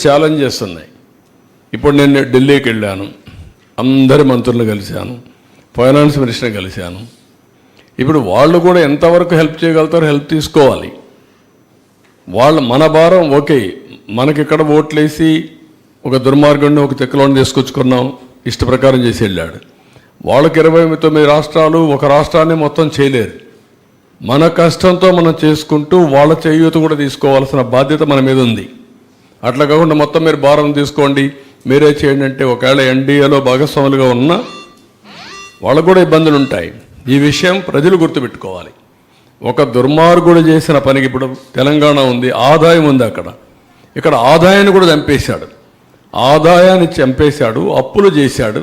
Challenges ఉన్నాయి. ఇప్పుడు నేను ఢిల్లీకి వెళ్ళాను, అందరి మంత్రులను కలిశాను, ఫైనాన్స్ మినిస్టర్ని కలిశాను. ఇప్పుడు వాళ్ళు కూడా ఎంతవరకు హెల్ప్ చేయగలుగుతారో హెల్ప్ తీసుకోవాలి. వాళ్ళు మన భారం ఓకే, మనకి ఇక్కడ ఓట్లేసి ఒక దుర్మార్గుడిని ఒక తెక్కలోని తీసుకొచ్చుకున్నాం, ఇష్ట ప్రకారం చేసి వెళ్ళాడు. వాళ్ళకి 29 రాష్ట్రాలు ఒక రాష్ట్రాన్ని మొత్తం చేయలేరు. మన కష్టంతో మనం చేసుకుంటూ వాళ్ళ చేయూత కూడా తీసుకోవాల్సిన బాధ్యత మన మీద ఉంది. అట్లా కాకుండా మొత్తం మీరు భారం తీసుకోండి, మీరే చేయండి అంటే ఒకవేళ ఎన్డీఏలో భాగస్వాములుగా ఉన్నా వాళ్ళకు కూడా ఇబ్బందులు ఉంటాయి. ఈ విషయం ప్రజలు గుర్తుపెట్టుకోవాలి. ఒక దుర్మార్గుడు చేసిన పనికి ఇప్పుడు తెలంగాణ ఉంది, ఆదాయం ఉంది, ఇక్కడ ఆదాయాన్ని కూడా చంపేశాడు. ఆదాయాన్ని చంపేశాడు, అప్పులు చేశాడు.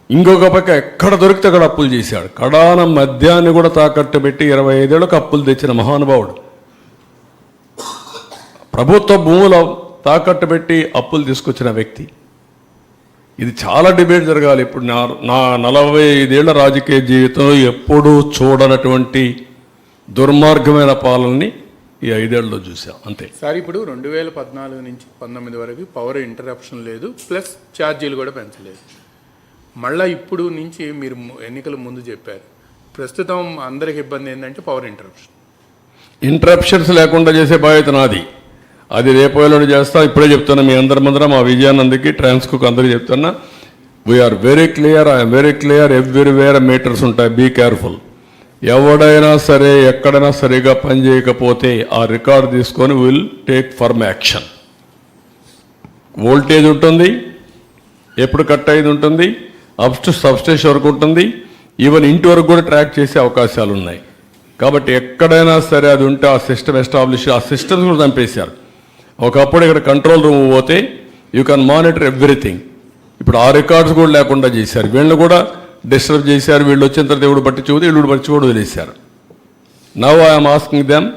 ఇంకొక పక్క ఎక్కడ దొరికితే అక్కడ అప్పులు చేశాడు. కడాన మద్యాన్ని కూడా తాకట్టు పెట్టి 25 ఏళ్ళకు అప్పులు తెచ్చిన మహానుభావుడు. ప్రభుత్వ భూముల తాకట్టు పెట్టి అప్పులు తీసుకొచ్చిన వ్యక్తి. ఇది చాలా డిబేట్ జరగాలి. ఇప్పుడు నా 45 ఏళ్ల రాజకీయ జీవితంలో ఎప్పుడూ చూడనటువంటి దుర్మార్గమైన పాలనని ఈ 5 ఏళ్లలో చూసాం అంతే. సార్, ఇప్పుడు 2014 నుంచి 19 వరకు పవర్ ఇంటరప్షన్ లేదు, ప్లస్ ఛార్జీలు కూడా పెంచలేదు. మళ్ళీ ఇప్పుడు నుంచి మీరు ఎన్నికల ముందు చెప్పారు, ప్రస్తుతం అందరికి ఇబ్బంది ఏంటంటే పవర్ ఇంటరప్షన్స్ లేకుండా చేసే బాధ్యత నాది. అది రేపు వేళ చేస్తా. ఇప్పుడే చెప్తున్నా మీ అందరి ముందర, మా విజయానందకి ట్రాన్స్కోకి అందరికీ చెప్తున్నా, we are very clear, I'm very clear. Everywhere meters ఉంటాయి, బీ కేర్ఫుల్. ఎవడైనా సరే ఎక్కడైనా సరిగా పని చేయకపోతే ఆ రికార్డు తీసుకొని will take firm action. Voltage ఉంటుంది, ఎప్పుడు కట్ అయ్యేది ఉంటుంది, అప్ టు సబ్స్టేషన్ వరకు ఉంటుంది, ఈవెన్ ఇంటి వరకు కూడా ట్రాక్ చేసే అవకాశాలు ఉన్నాయి. కాబట్టి ఎక్కడైనా సరే అది ఉంటే ఆ సిస్టమ్ ఎస్టాబ్లిష్, ఆ సిస్టమ్స్ కూడా చంపేశారు. ఒకప్పుడు ఇక్కడ కంట్రోల్ రూమ్ పోతే యూ కెన్ మానిటర్ ఎవ్రీథింగ్. ఇప్పుడు ఆ రికార్డ్స్ కూడా లేకుండా చేశారు. వీళ్ళని కూడా డిస్టర్బ్ చేశారు. వీళ్ళు వచ్చిన తర్వాత ఎవడు పట్టించుకోదు, వీళ్ళు పట్టించుకోవడం వదిలేశారు. Now I'm asking them,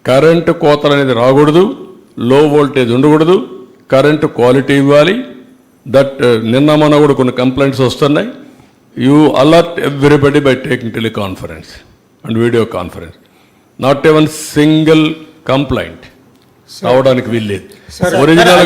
current కోతలు అనేది రాకూడదు, లో వోల్టేజ్ ఉండకూడదు, కరెంటు క్వాలిటీ ఇవ్వాలి. దట్ నిన్న మొన్న కూడా కొన్ని కంప్లైంట్స్ వస్తున్నాయి. You alert everybody by taking teleconference and video conference. Not ఎవన్ single complaint రావడానికి వీల్లేదు. ఒరిజినల్గా